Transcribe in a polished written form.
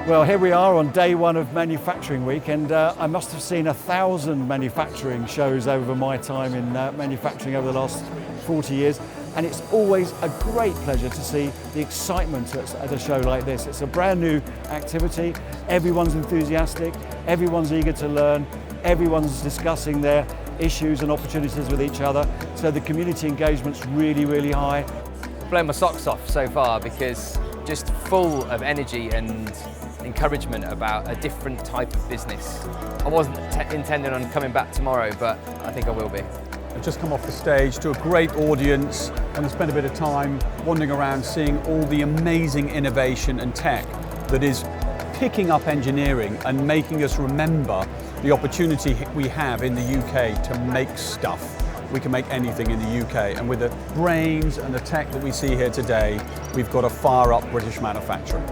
Well, here we are on day one of Manufacturing Week, and I must have seen 1,000 manufacturing shows over my time in manufacturing over the last 40 years. And it's always a great pleasure to see the excitement at a show like this. It's a brand new activity. Everyone's enthusiastic, everyone's eager to learn, everyone's discussing their issues and opportunities with each other. So the community engagement's really, really high. Blown my socks off so far because just full of energy and encouragement about a different type of business. I wasn't intending on coming back tomorrow, but I think I will be. I've just come off the stage to a great audience and I spent a bit of time wandering around seeing all the amazing innovation and tech that is picking up engineering and making us remember the opportunity we have in the UK to make stuff. We can make anything in the UK, and with the brains and the tech that we see here today, we've got to fire up British manufacturing.